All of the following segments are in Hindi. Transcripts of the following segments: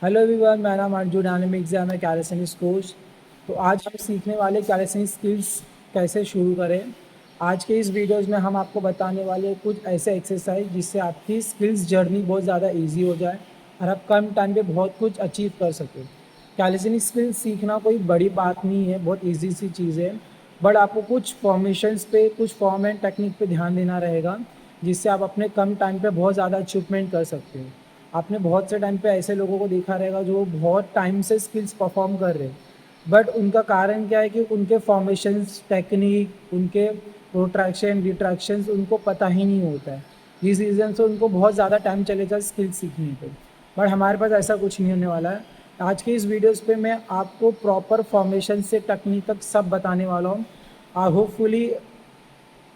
हेलो एवरीवन, मेरा नाम अर्जुन डायनामिक्स है। मैं कैलिस्थेनिक्स कोच। तो आज हम सीखने वाले कैलिस्थेनिक्स स्किल्स कैसे शुरू करें। आज के इस वीडियोस में हम आपको बताने वाले कुछ ऐसे एक्सरसाइज जिससे आपकी स्किल्स जर्नी बहुत ज़्यादा इजी हो जाए और आप कम टाइम पे बहुत कुछ अचीव कर सकें। कैलिस्थेनिक्स स्किल्स सीखना कोई बड़ी बात नहीं है, बहुत ईजी सी चीज़ है। बट आपको कुछ फॉर्मेशंस पे, कुछ फॉर्म एंड टेक्निक पे ध्यान देना रहेगा, जिससे आप अपने कम टाइम पे बहुत ज़्यादा अचीवमेंट कर सकते हो। आपने बहुत से टाइम पे ऐसे लोगों को देखा रहेगा जो बहुत टाइम से स्किल्स परफॉर्म कर रहे हैं, बट उनका कारण क्या है कि उनके फॉर्मेशंस, टेक्निक, उनके प्रोट्रैक्शन, रिट्रैक्शंस उनको पता ही नहीं होता है। जिस रीज़न से उनको बहुत ज़्यादा टाइम चले जाए स्किल्स सीखने पे। बट हमारे पास ऐसा कुछ नहीं होने वाला है। आज के इस वीडियोस पे मैं आपको प्रॉपर फॉर्मेशन से टेक्निक तक सब बताने वाला हूँ। होपफुली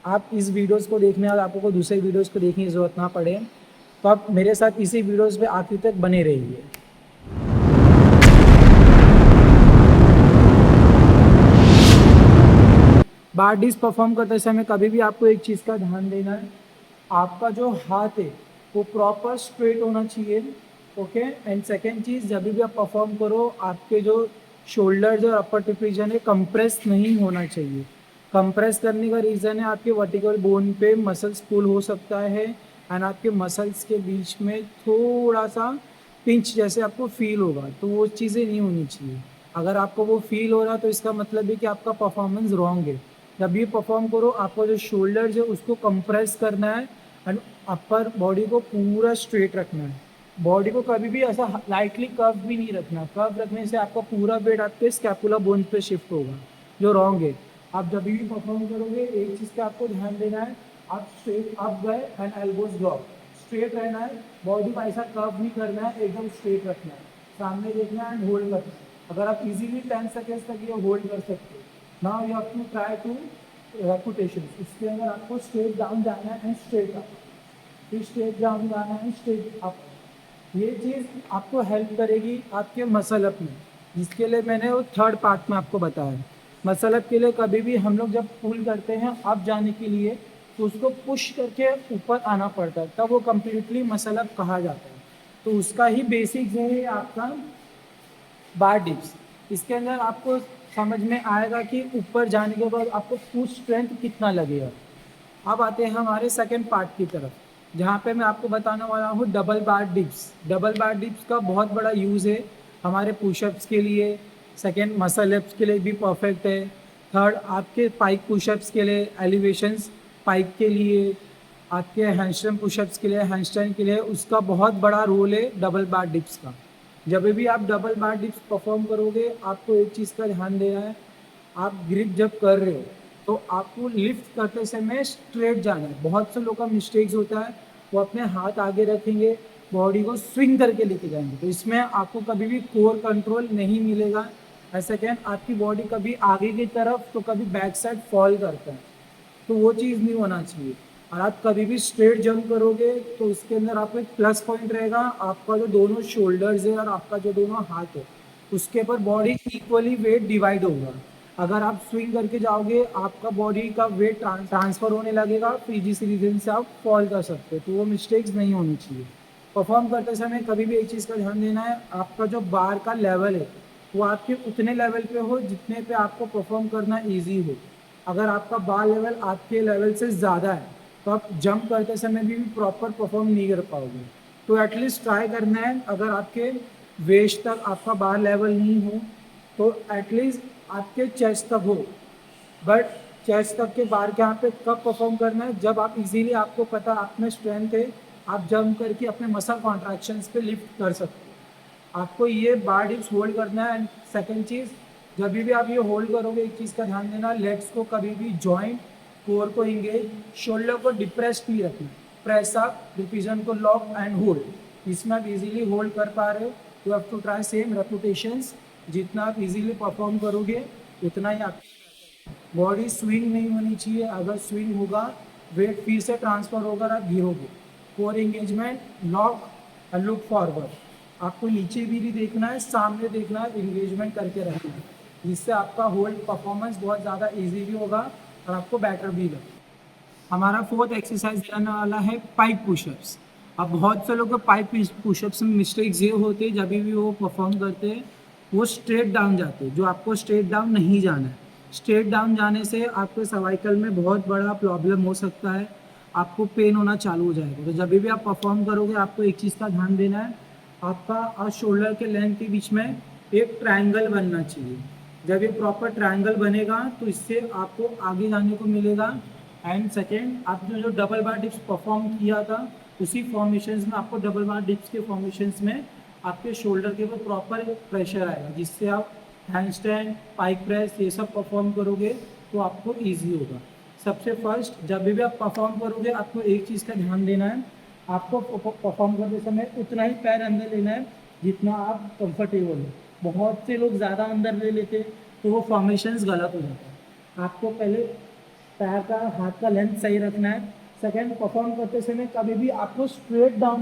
आप इस वीडियोस को देखने और आपको कोई दूसरे वीडियोस को देखने की ज़रूरत ना पड़े। तो आप मेरे साथ इसी वीडियोस पे आखिर तक बने रहिए। बार डिस्क परफॉर्म करते समय कभी भी आपको एक चीज़ का ध्यान देना है, आपका जो हाथ है वो प्रॉपर स्ट्रेट होना चाहिए। ओके। एंड सेकेंड चीज़, जब भी आप परफॉर्म करो आपके जो शोल्डर्स और अपर टिप रीजन है कंप्रेस नहीं होना चाहिए। कंप्रेस करने का रीज़न है आपके वर्टिकल बोन पे मसल्स पुल हो सकता है एंड आपके मसल्स के बीच में थोड़ा सा पिंच जैसे आपको फील होगा, तो वो चीज़ें नहीं होनी चाहिए। अगर आपको वो फील हो रहा तो इसका मतलब है कि आपका परफॉर्मेंस रॉन्ग है। जब भी परफॉर्म करो आपका जो शोल्डर्स है उसको कंप्रेस करना है एंड अपर बॉडी को पूरा स्ट्रेट रखना है। बॉडी को कभी भी ऐसा लाइटली कर्व भी नहीं रखना। कर्व रखने से आपका पूरा वेट आपके स्कैपुला बोन पे शिफ्ट होगा, जो रॉन्ग है। आप जब भी परफॉर्म करोगे एक चीज़ का आपको ध्यान देना है, आप स्ट्रेट अप गए एंड एल्बोज ड्रॉप, स्ट्रेट रहना है। बॉडी को ऐसा कर्व नहीं करना है, एकदम स्ट्रेट रखना है, सामने देखना है एंड होल्ड करना है। अगर आप इजीली 10 सेकेंड्स तक ये होल्ड कर सकते हो। Now you have to try to reputation. इसके अंदर आपको स्ट्रेट डाउन जाना है एंड स्ट्रेट अप, फिर स्ट्रेट डाउन जाना है, स्ट्रेट अप। ये चीज़ आपको हेल्प करेगी आपके मसल अप में, जिसके लिए मैंने वो थर्ड पार्ट में आपको बताया। मसल अप के लिए कभी भी हम लोग जब पुल करते हैं अप जाने के लिए, तो उसको पुश करके ऊपर आना पड़ता है, तब वो कम्प्लीटली मसल अप कहा जाता है। तो उसका ही बेसिक्स है आपका बार डिप्स। इसके अंदर आपको समझ में आएगा कि ऊपर जाने के बाद आपको पुश स्ट्रेंथ कितना लगेगा। अब आते हैं हमारे सेकंड पार्ट की तरफ, जहाँ पे मैं आपको बताने वाला हूँ डबल बार डिप्स। डबल बार डिप्स का बहुत बड़ा यूज़ है हमारे पुशअप्स के लिए। सेकंड मसल अप्स के लिए भी परफेक्ट है। थर्ड आपके पाइक पुशअप्स के लिए, एलिवेशंस पाइक के लिए, आपके हैंडस्टैंड पुशअप्स के लिए, हैंडस्टैंड के लिए उसका बहुत बड़ा रोल है डबल बार डिप्स का। जब भी आप डबल बार डिप्स परफॉर्म करोगे आपको एक चीज़ का ध्यान देना है, आप ग्रिप जब कर रहे हो तो आपको लिफ्ट करते समय स्ट्रेट जाना है। बहुत से लोग का मिस्टेक्स होता है, वो अपने हाथ आगे रखेंगे, बॉडी को स्विंग करके लेके जाएंगे, तो इसमें आपको कभी भी कोर कंट्रोल नहीं मिलेगा। ऐसा क्या आपकी बॉडी कभी आगे की तरफ तो कभी बैक साइड फॉल करता है, तो वो चीज़ नहीं होना चाहिए। और आप कभी भी स्ट्रेट जंप करोगे तो उसके अंदर आपको एक प्लस पॉइंट रहेगा, आपका जो दोनों शोल्डर्स है और आपका जो दोनों हाथ है उसके ऊपर बॉडी इक्वली वेट डिवाइड होगा। अगर आप स्विंग करके जाओगे आपका बॉडी का वेट ट्रांसफर होने लगेगा, तो इसी रीजन से आप फॉल कर सकते हो, तो वो मिस्टेक्स नहीं होनी चाहिए। परफॉर्म करते समय कभी भी एक चीज़ का ध्यान देना है, आपका जो बार का लेवल है वो आपके उतने लेवल पे हो जितने पे आपको परफॉर्म करना ईजी हो। अगर आपका बार लेवल आपके लेवल से ज़्यादा है तो आप जंप करते समय भी प्रॉपर परफॉर्म नहीं कर पाओगे। तो एटलीस्ट ट्राई करना है, अगर आपके वेस्ट तक आपका बार लेवल नहीं हो तो एटलीस्ट आपके चेस्ट तक हो। बट चेस्ट तक के बार के यहाँ पे कब परफॉर्म करना है, जब आप इजीली, आपको पता आप में स्ट्रेंथ है, आप जंप करके अपने मसल कॉन्ट्रैक्शंस पे लिफ्ट कर सकते हो। आपको ये बार डिप्स होल्ड करना है। एंड सेकेंड चीज़, जब भी आप ये होल्ड करोगे एक चीज़ का ध्यान देना, लेग्स को कभी भी जॉइंट, कोर को इंगेज, शोल्डर को डिप्रेस नहीं रखना। प्रेस अप, रिपीजन को लॉक एंड होल्ड, इसमें आप इजीली होल्ड कर पा रहे हो। You have to try same reputations. जितना आप इजीली परफॉर्म करोगे उतना ही आप, बॉडी स्विंग नहीं होनी चाहिए। अगर स्विंग होगा वेट फिर से ट्रांसफर होगा और आप गिरोगे। Core engagement, lock and look forward. आपको नीचे भी नहीं देखना है, सामने देखना है, एंगेजमेंट करके रहना है, जिससे आपका होल्ड परफॉर्मेंस बहुत ज़्यादा इजी भी होगा और आपको बेटर भी लगेगा। हमारा फोर्थ एक्सरसाइज रहने वाला है पाइक पुशअप्स। अब बहुत से लोग को पाइप पुशअप्स में मिस्टेक्स ये होते हैं, जब भी वो परफॉर्म करते हैं वो स्ट्रेट डाउन जाते हैं, जो आपको स्ट्रेट डाउन नहीं जाना है। स्ट्रेट डाउन जाने से आपके सर्वाइकल में बहुत बड़ा प्रॉब्लम हो सकता है, आपको पेन होना चालू हो जाएगा। तो जब भी आप परफॉर्म करोगे आपको एक चीज़ का ध्यान देना है, आपका और शोल्डर के लेंथ के बीच में एक ट्रायंगल बनना चाहिए। जब ये प्रॉपर ट्रायंगल बनेगा तो इससे आपको आगे जाने को मिलेगा। एंड सेकेंड, आपने जो डबल बार डिप्स परफॉर्म किया था उसी फॉर्मेशंस में आपको डबल बार डिप्स के फॉर्मेशंस में आपके शोल्डर के ऊपर प्रॉपर प्रेशर आएगा, जिससे आप हैंडस्टैंड, पाइक प्रेस ये सब परफॉर्म करोगे तो आपको ईजी होगा। सबसे फर्स्ट जब भी आप परफॉर्म करोगे आपको एक चीज़ का ध्यान देना है, आपको परफॉर्म करते समय उतना ही पैर अंदर लेना है जितना आप कंफर्टेबल हो। बहुत से लोग ज़्यादा अंदर ले लेते हैं तो वो फॉर्मेशंस गलत हो जाता है। आपको पहले पैर का हाथ का लेंथ सही रखना है। सेकेंड, परफॉर्म करते समय कभी भी आपको स्ट्रेट डाउन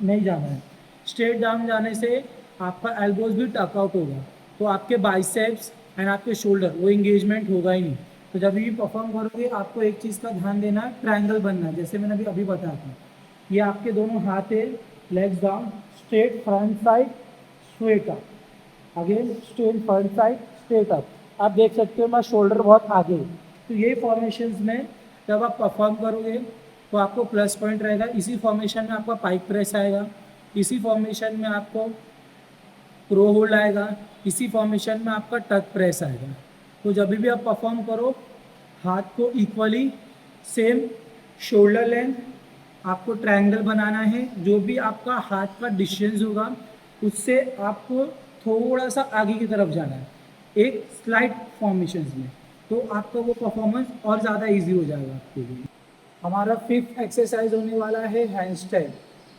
नहीं जाना है। स्ट्रेट डाउन जाने से आपका एल्बोज भी टकआउट होगा, तो आपके बाइसेप्स एंड आपके शोल्डर वो इंगेजमेंट होगा ही नहीं। तो जब भी परफॉर्म करोगे आपको एक चीज़ का ध्यान देना है, ट्रायंगल बनना है, जैसे मैंने अभी बताया था। ये आपके दोनों हाथ है, legs down, straight front side, straight up, again straight front side, straight up. आप देख सकते हो मैं शोल्डर बहुत आगे है। तो ये फॉर्मेशंस में जब आप परफॉर्म करोगे तो आपको प्लस पॉइंट रहेगा। इसी फॉर्मेशन में आपका पाइक प्रेस आएगा, इसी फॉर्मेशन में आपको प्रो होल्ड आएगा, इसी फॉर्मेशन में आपका टक प्रेस आएगा। तो जब भी आप परफॉर्म करो हाथ को इक्वली सेम शोल्डर लेंथ आपको ट्रायंगल बनाना है। जो भी आपका हाथ का डिस्टेंस होगा उससे आपको थोड़ा सा आगे की तरफ जाना है, एक स्लाइड फॉर्मेशंस में, तो आपका वो परफॉर्मेंस और ज़्यादा इजी हो जाएगा आपके लिए। हमारा फिफ्थ एक्सरसाइज होने वाला है हैंडस्टैंड,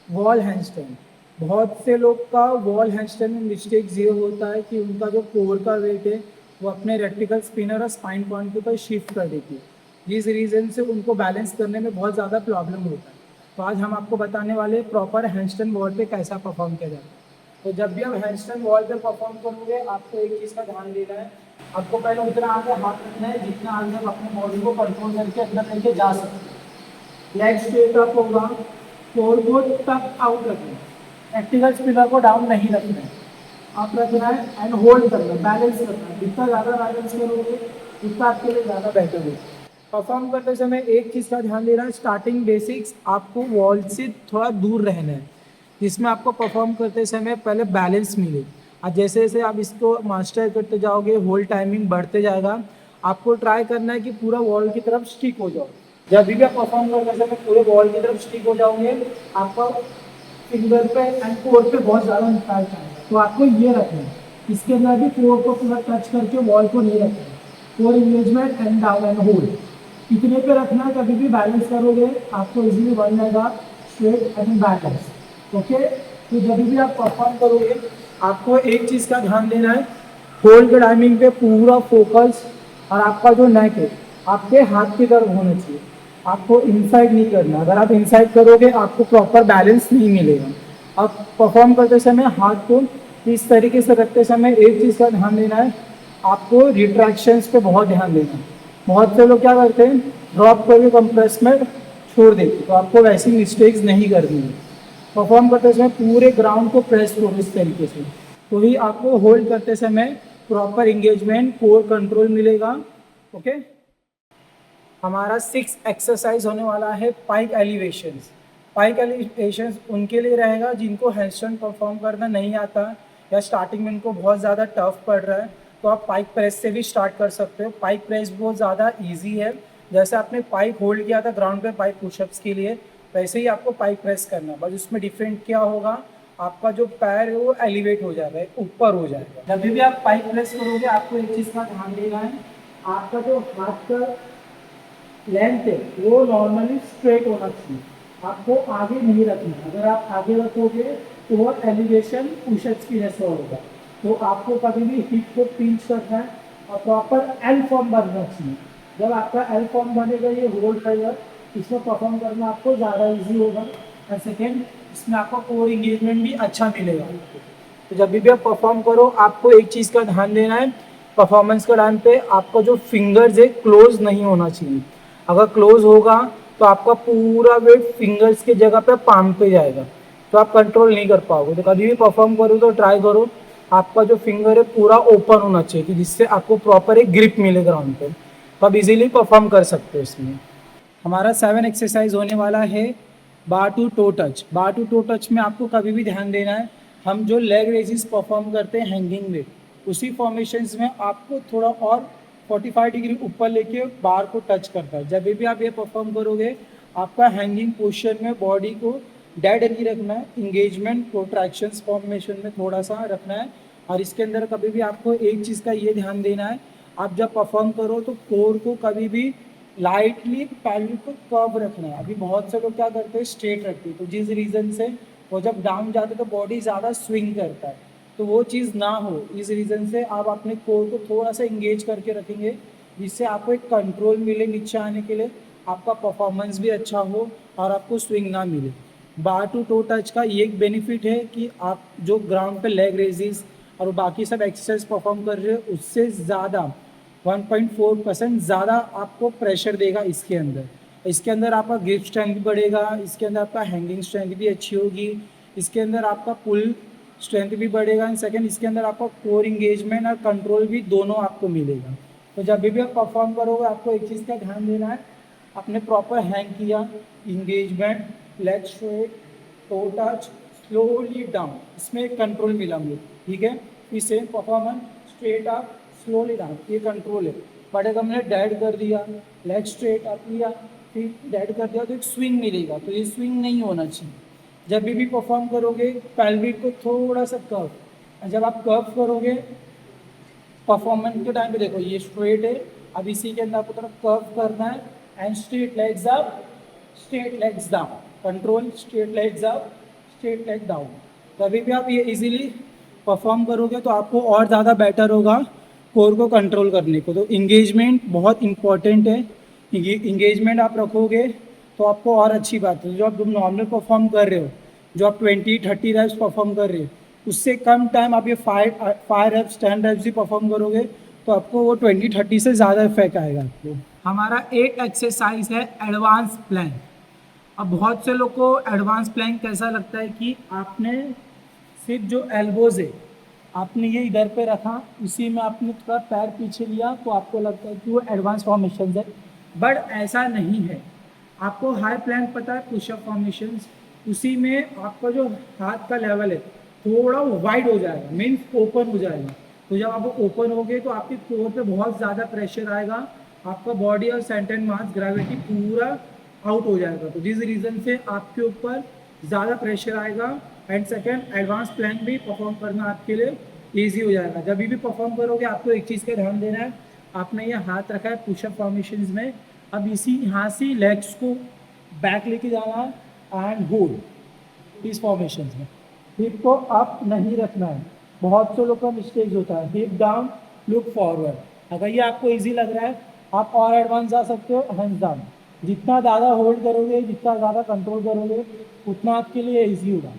वॉल हैंडस्टैंड। बहुत से लोग का वॉल हैंडस्टैंड में मिस्टेक्स ये होता है कि उनका जो कोर का वेट है वो अपने रेक्टिकल स्पिनर और स्पाइन पॉइंट के ऊपर शिफ्ट कर देती है, जिस रीज़न से उनको बैलेंस करने में बहुत ज़्यादा प्रॉब्लम होता है। तो आज हम आपको बताने वाले प्रॉपर हैंडस्टैंड वॉल पे कैसा परफॉर्म किया जाता है। तो जब भी आप हैंडस्टैंड वॉल पे परफॉर्म करोगे आपको एक चीज़ का ध्यान देना है, आपको पहले उतना आगे हाथ रखना है जितना आगे आप अपने बॉडी को कंट्रोल करके अंदर लेके जा सकते हैं। लेग स्ट्रेट अप होगा, कोर को टक आउट रखना है, एक्टिकल स्पिनर को डाउन नहीं रखना है, आप रखना है एंड होल्ड करना है, बैलेंस करना है। जितना ज़्यादा बैलेंस करोगे उतना आपके लिए ज़्यादा बेटर होगा। परफॉर्म करते समय एक चीज़ का ध्यान देना है, स्टार्टिंग बेसिक्स आपको वॉल से थोड़ा दूर रहना है, जिसमें आपको परफॉर्म करते समय पहले बैलेंस मिले। और जैसे जैसे आप इसको मास्टर करते जाओगे होल्ड टाइमिंग बढ़ते जाएगा। आपको ट्राई करना है कि पूरा वॉल की तरफ स्टिक हो जाओ। जब भी आप परफॉर्म करते समय पूरे वॉल की तरफ स्टिक हो जाओगे आपका फिंगर पे एंड कोर पे बहुत ज़्यादा इम्पैक्ट आएगा। तो आपको ये रखना है, इसके अंदर भी कोर को पूरा टच करके वॉल को नहीं रखना है। Core engagement and down and hold इतने पे रखना है। कभी भी बैलेंस करोगे आपको इजीली बन जाएगा स्ट्रेट एंड बैलेंस। ओके, तो जब भी आप परफॉर्म करोगे आपको एक चीज़ का ध्यान देना है, होल्ड के टाइमिंग पे पूरा फोकस और आपका जो नेक है आपके हाथ की तरफ होना चाहिए। आपको इनसाइड नहीं करना, अगर आप इनसाइड करोगे आपको प्रॉपर बैलेंस नहीं मिलेगा। आप परफॉर्म करते समय हाथ को इस तरीके से रखते समय एक चीज़ का ध्यान देना है, आपको रिट्रैक्शंस पे बहुत ध्यान देना है। बहुत से लोग क्या करते हैं ड्रॉप करके कंप्रेस में छोड़ देते, तो आपको वैसी मिस्टेक्स नहीं करनी है। परफॉर्म करते समय पूरे ग्राउंड को प्रेस करो इस तरीके से, तो ही आपको होल्ड करते समय प्रॉपर इंगेजमेंट कोर कंट्रोल मिलेगा। ओके, हमारा 6 एक्सरसाइज होने वाला है पाइक एलिवेशंस। पाइक एलिवेशंस उनके लिए रहेगा जिनको हैंडस्टैंड परफॉर्म करना नहीं आता या स्टार्टिंग में उनको बहुत ज़्यादा टफ पड़ रहा है, तो आप पाइक प्रेस से भी स्टार्ट कर सकते हो। पाइक प्रेस बहुत ज़्यादा ईजी है, जैसे आपने पाइक होल्ड किया था ग्राउंड पे पाइक पुशअप्स के लिए, वैसे ही आपको पाइक प्रेस करना है। बस उसमें डिफरेंट क्या होगा, आपका जो पैर है वो एलिवेट हो जाएगा, ऊपर हो जाएगा। जब भी आप पाइक प्रेस करोगे आपको एक चीज़ का ध्यान देना है, आपका जो हाथ का लेंथ है वो नॉर्मली स्ट्रेट होना चाहिए, आपको आगे नहीं रखना। अगर आप आगे रखोगे तो वो एलिवेशन पुशअप्स की जैसा होगा। तो आपको कभी भी हिप को पिंच करना है और प्रॉपर एल फॉर्म बनना चाहिए। जब आपका एल फॉर्म बनेगा ये होल्ड रहेगा, इसमें परफॉर्म करना आपको ज़्यादा इजी होगा। और सेकेंड, इसमें आपको कोर इंगेजमेंट भी अच्छा मिलेगा। तो जब भी आप परफॉर्म करो आपको एक चीज़ का ध्यान देना है, परफॉर्मेंस के टाइम पे आपका जो फिंगर्स है क्लोज नहीं होना चाहिए। अगर क्लोज होगा तो आपका पूरा वेट फिंगर्स की जगह पे पाम पे जाएगा, तो आप कंट्रोल नहीं कर पाओगे। तो कभी भी परफॉर्म करो तो ट्राई करो आपका जो फिंगर है पूरा ओपन होना चाहिए, कि जिससे आपको प्रॉपर एक ग्रिप मिले ग्राउंड पे, तो आप इजीली परफॉर्म कर सकते हो इसमें। हमारा 7 एक्सरसाइज होने वाला है बार टू टो टच। बार टू टो टच में आपको कभी भी ध्यान देना है, हम जो लेग रेजिस परफॉर्म करते हैं हैंगिंग में, उसी फॉर्मेशंस में आपको थोड़ा और 45 डिग्री ऊपर लेके बार को टच करता है। जब भी आप ये परफॉर्म करोगे आपका हैंगिंग पोस्चर में बॉडी को डेड नहीं रखना है, इंगेजमेंट प्रोट्रैक्शंस फॉर्मेशन में थोड़ा सा रखना है। और इसके अंदर कभी भी आपको एक चीज़ का ये ध्यान देना है, आप जब परफॉर्म करो तो कोर को कभी भी लाइटली पैल्विक को कर्व रखना है। अभी बहुत से लोग क्या करते हैं स्ट्रेट रखते हैं, तो जिस रीज़न से वो जब डाउन जाते तो बॉडी ज़्यादा स्विंग करता है, तो वो चीज़ ना हो इस रीज़न से आप अपने कोर को थोड़ा सा इंगेज करके रखेंगे, जिससे आपको एक कंट्रोल मिले नीचे आने के लिए, आपका परफॉर्मेंस भी अच्छा हो और आपको स्विंग ना मिले। बार टू टो टच का ये एक बेनिफिट है कि आप जो ग्राउंड पे लेग रेजिस और बाकी सब एक्सरसाइज परफॉर्म कर रहे हो उससे ज़्यादा 1.4% ज़्यादा आपको प्रेशर देगा इसके अंदर। इसके अंदर आपका ग्रिप स्ट्रेंथ भी बढ़ेगा, इसके अंदर आपका हैंगिंग स्ट्रेंथ भी अच्छी होगी, इसके अंदर आपका पुल स्ट्रेंथ भी बढ़ेगा एंड सेकंड इसके अंदर आपका कोर इंगेजमेंट और कंट्रोल भी दोनों आपको मिलेगा। तो जब भी आप परफॉर्म करोगे आपको एक चीज़ का ध्यान देना है, आपने प्रॉपर हैंग किया, engagement, leg straight, to touch, slowly down, इसमें एक कंट्रोल मिला मुझे, ठीक है। फिर same performance, straight up, slowly down, ये कंट्रोल है। बट अगर हमने डेड कर दिया, लेग स्ट्रेट अप लिया, फिर डेड कर दिया तो एक स्विंग मिलेगा, तो ये स्विंग नहीं होना चाहिए। जब भी परफॉर्म करोगे पेल्विक को थोड़ा सा कर्व, जब आप कर्व करोगे परफॉर्मेंस के टाइम पे देखो ये स्ट्रेट है, अब इसी के अंदर आपको थोड़ा कर्व करना है and straight legs up, straight legs down, control, straight legs up, straight leg down. तभी भी आप ये इजीली परफॉर्म करोगे तो आपको और ज़्यादा बेटर होगा कोर को कंट्रोल करने को। तो इंगेजमेंट बहुत इंपॉर्टेंट है, इंगेजमेंट आप रखोगे तो आपको और अच्छी बात है। जो आप नॉर्मल परफॉर्म कर रहे हो, जो आप 20-30 रैप्स परफॉर्म कर रहे हो, उससे कम टाइम आप ये 5 रैप्स 10 रैप्स ही परफॉर्म करोगे तो आपको वो 20-30 से ज़्यादा इफेक्ट आएगा आपको। हमारा एक एक्सरसाइज है एडवांस प्लैंक। अब बहुत से लोग को एडवांस प्लैंक कैसा लगता है कि आपने सिर्फ जो एल्बोज है आपने ये इधर पे रखा, उसी में आपने थोड़ा पैर पीछे लिया तो आपको लगता है कि वो एडवांस फॉर्मेशन है, बट ऐसा नहीं है। आपको हाई प्लैंक पता है, पुशअप फॉर्मेशन, उसी में आपका जो हाथ का लेवल है थोड़ा वाइड हो जाएगा, मीन्स ओपन हो जाएगा। तो जब आप ओपन हो गए तो आपके कोर पे बहुत ज़्यादा प्रेशर आएगा, आपका बॉडी और सेंटर मास ग्रेविटी पूरा आउट हो जाएगा, तो जिस रीज़न से आपके ऊपर ज़्यादा प्रेशर आएगा एंड सेकेंड एडवांस प्लैंक भी परफॉर्म करना आपके लिए ईजी हो जाएगा। जब भी परफॉर्म करोगे आपको एक चीज़ का ध्यान देना है, आपने ये हाथ रखा है पुशअप फॉर्मेशंस में, अब इसी यहाँ से लेग्स को बैक लेके जाना है एंड होल्ड इस फॉर्मेशंस में। हिप को अप नहीं रखना है, बहुत से लोग का मिस्टेक होता है, हिप डाउन लुक फॉरवर्ड। अगर ये आपको इजी लग रहा है आप और एडवांस जा सकते हो, हैंड्स डाउन। जितना ज़्यादा होल्ड करोगे, जितना ज़्यादा कंट्रोल करोगे, उतना आपके लिए ईजी होगा।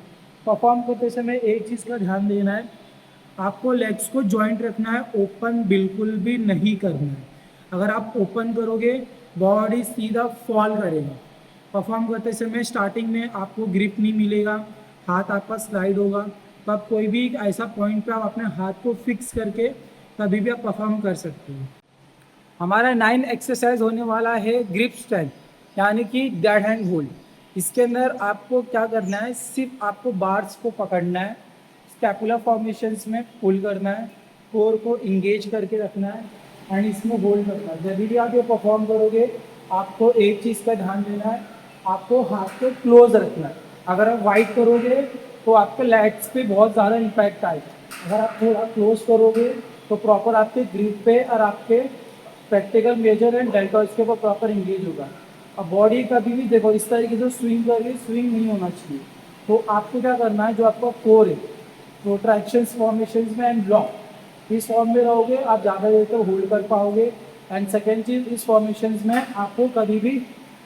परफॉर्म करते समय एक चीज़ का ध्यान देना है, आपको लेग्स को जॉइंट रखना है, ओपन बिल्कुल भी नहीं करना है। अगर आप ओपन करोगे बॉडी सीधा फॉल करेगा। परफॉर्म करते समय स्टार्टिंग में आपको ग्रिप नहीं मिलेगा, हाथ आपका स्लाइड होगा, तो आप कोई भी ऐसा पॉइंट पे आप अपने हाथ को फिक्स करके कभी भी आप परफॉर्म कर सकते हो। हमारा 9 एक्सरसाइज होने वाला है ग्रिप स्ट्रेंथ, यानी कि डेड हैंड होल्ड। इसके अंदर आपको क्या करना है, सिर्फ आपको बार्स को पकड़ना है, स्कैपुला फॉर्मेशंस में पुल करना है, कोर को इंगेज करके रखना है एंड इसमें होल्ड करना है। जब भी आप ये परफॉर्म करोगे आपको एक चीज़ का ध्यान देना है, आपको हाथ को क्लोज रखना है। अगर आप वाइड करोगे तो आपके लेग्स पे बहुत ज़्यादा इम्पैक्ट आएगा, अगर आप थोड़ा क्लोज करोगे तो प्रॉपर आपके ग्रिप पे और आपके प्रैक्टिकल मेजर एंड डेल्टा इसके ऊपर प्रॉपर इंगेज होगा। अब बॉडी कभी भी देखो इस तरीके से स्विंग कर रही है, स्विंग नहीं होना चाहिए। तो आपको क्या करना है, जो आपका कोर है प्रोट्रैक्शंस फॉर्मेशंस में एंड ब्लॉक, इस फॉर्म में रहोगे आप ज़्यादा देर तक होल्ड कर पाओगे। एंड सेकेंड चीज़, इस फॉर्मेशंस में आपको कभी भी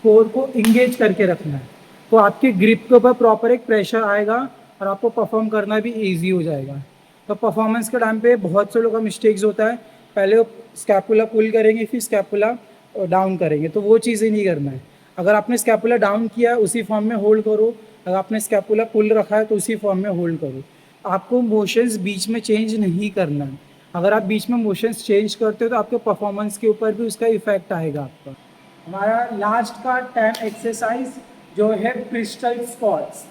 कोर को इंगेज करके रखना है, तो आपके ग्रिप के ऊपर प्रॉपर एक प्रेशर आएगा और आपको परफॉर्म करना भी ईजी हो जाएगा। तो परफॉर्मेंस के टाइम पे बहुत से लोगों का मिस्टेक्स होता है, पहले वो स्कैपुला पुल करेंगे फिर स्कैपुला डाउन करेंगे, तो वो चीज़ें नहीं करना है। अगर आपने स्कैपुला डाउन किया है उसी फॉर्म में होल्ड करो, अगर आपने स्कैपुला पुल रखा है तो उसी फॉर्म में होल्ड करो। आपको मोशंस बीच में चेंज नहीं करना है। अगर आप बीच में मोशंस चेंज करते हो तो आपके परफॉर्मेंस के ऊपर भी उसका इफेक्ट आएगा आपका। हमारा लास्ट का 10 एक्सरसाइज जो है पिस्टल स्क्वाट्स।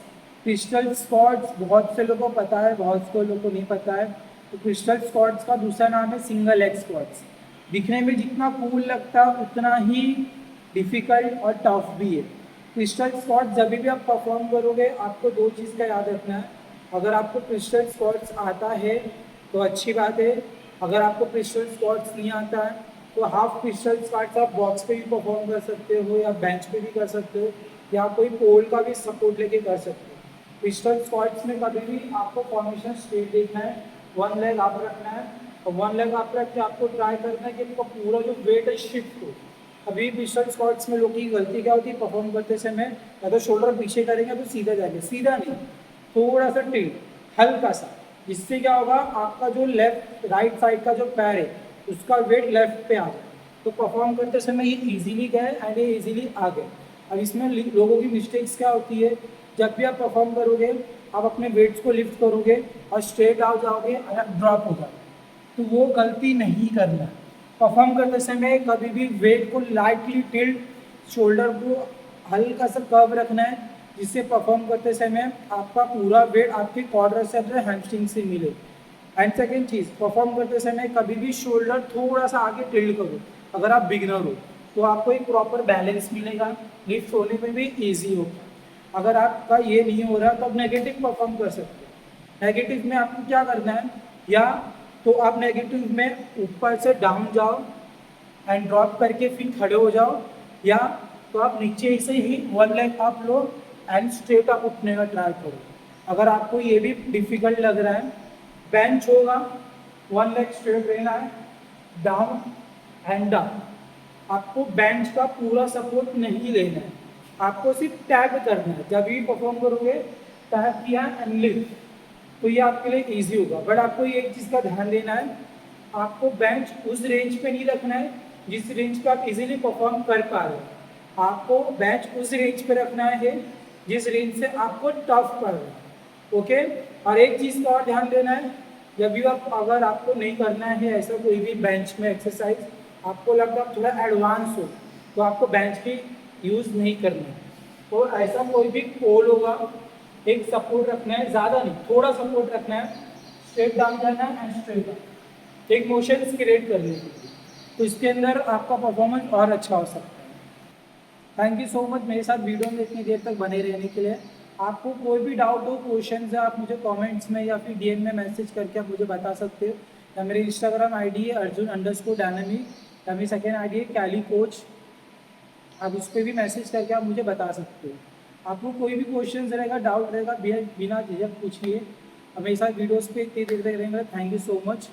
पिस्टल स्क्वाट्स बहुत से लोगों को पता है, बहुत से लोगों को नहीं पता है। तो पिस्टल स्क्वाट्स का दूसरा नाम है सिंगल लेग स्क्वाट्स। दिखने में जितना कूल लगता है उतना ही डिफ़िकल्ट और टफ भी है। पिस्टल स्क्वाट जब भी आप परफॉर्म करोगे आपको दो चीज़ का याद रखना है। अगर आपको पिस्टल स्क्वाट्स आता है तो अच्छी बात है, अगर आपको पिस्टल स्क्वाट्स नहीं आता है तो हाफ पिस्टल स्क्वाट्स आप बॉक्स पे भी परफॉर्म कर सकते हो या बेंच पे भी कर सकते हो या कोई पोल का भी सपोर्ट लेके कर सकते हो। पिस्टल स्क्वाट्स में कभी भी आपको फॉर्मेशन स्ट्रेट देखना है, वन लेग आप रखना है और वन लेग आप रख के आपको ट्राई करना है कि आपका पूरा जो वेट है शिफ्ट हो। अभी पिस्टल स्क्वाट्स में लोगों की गलती क्या होती है, परफॉर्म करते समय या तो शोल्डर पीछे करेंगे तो सीधा जाएंगे, सीधा नहीं, थोड़ा सा टिल्ट हल्का सा। जिससे क्या होगा, आपका जो लेफ्ट राइट साइड का जो पैर है उसका वेट लेफ्ट पे आ जाए, तो परफॉर्म करते समय ये इजीली गए एंड ये इजीली आ गए। अब इसमें लोगों की मिस्टेक्स क्या होती है, जब भी आप परफॉर्म करोगे आप अपने वेट्स को लिफ्ट करोगे और स्ट्रेट आ जाओगे और ड्रॉप हो जाओगे, तो वो गलती नहीं करना। परफॉर्म करते समय कभी भी वेट को लाइटली टिल्ट, शोल्डर को हल्का सा कर्व रखना है जिससे परफॉर्म करते समय आपका पूरा वेट आपके क्वाड्रिसेप्स और हैमस्ट्रिंग से मिले। एंड सेकेंड चीज़, परफॉर्म करते समय कभी भी शोल्डर थोड़ा सा आगे टिल्ट करो। अगर आप बिगिनर हो तो आपको एक प्रॉपर बैलेंस मिलेगा, लिफ्ट होने में भी ईजी होगा। अगर आपका ये नहीं हो रहा तो आप नेगेटिव परफॉर्म कर सकते हो। नेगेटिव में आपको क्या करना है, या तो आप नेगेटिव में ऊपर से डाउन जाओ एंड ड्रॉप करके फिर खड़े हो जाओ, या तो आप नीचे से ही वन लेग अप लो एंड स्ट्रेट अप उठने का ट्राई करो। अगर आपको ये भी डिफिकल्ट लग रहा है, बेंच होगा, वन लेग स्ट्रेट रहना है, डाउन एंड अप। आपको बेंच का पूरा सपोर्ट नहीं लेना है, आपको सिर्फ टैप करना है। जब भी परफॉर्म करोगे टैप किया एंड लिफ्ट, तो ये आपके लिए इजी होगा। बट आपको ये एक चीज़ का ध्यान देना है, आपको बेंच उस रेंज पे नहीं रखना है जिस रेंज पे आप इजीली परफॉर्म कर पा रहे हो। आपको बेंच उस रेंज पे रखना है जिस रेंज से आपको टफ पड़ रहा है। ओके, और एक चीज़ का और ध्यान देना है, जब भी आप अगर आपको नहीं करना है ऐसा कोई भी बेंच में एक्सरसाइज, आपको लगता है थोड़ा एडवांस हो तो आपको बेंच की यूज़ नहीं करना है। तो ऐसा कोई भी पोल होगा, एक सपोर्ट रखना है, ज़्यादा नहीं, थोड़ा सपोर्ट रखना है, स्ट्रेट डाउन करना है एंड स्ट्रेट अप, एक मोशन क्रिएट करने के लिए, तो इसके अंदर आपका परफॉर्मेंस और अच्छा हो सकता है। थैंक यू सो मच मेरे साथ वीडियो में इतनी देर तक बने रहने के लिए। आपको कोई भी डाउट हो, क्वेश्चन है, आप मुझे कमेंट्स में या फिर डीएम में मैसेज करके आप मुझे बता सकते हो। या मेरी इंस्टाग्राम आईडी है अर्जुन_डायनामिक, या मेरी सेकेंड आईडी है कैली कोच, आप उस पर भी मैसेज करके आप मुझे बता सकते हो। आपको कोई भी क्वेश्चन रहेगा, डाउट रहेगा, बिना झिझक पूछिए। हमें साथ वीडियोस पे इतनी देर तक रहेंगे। Thank you so much.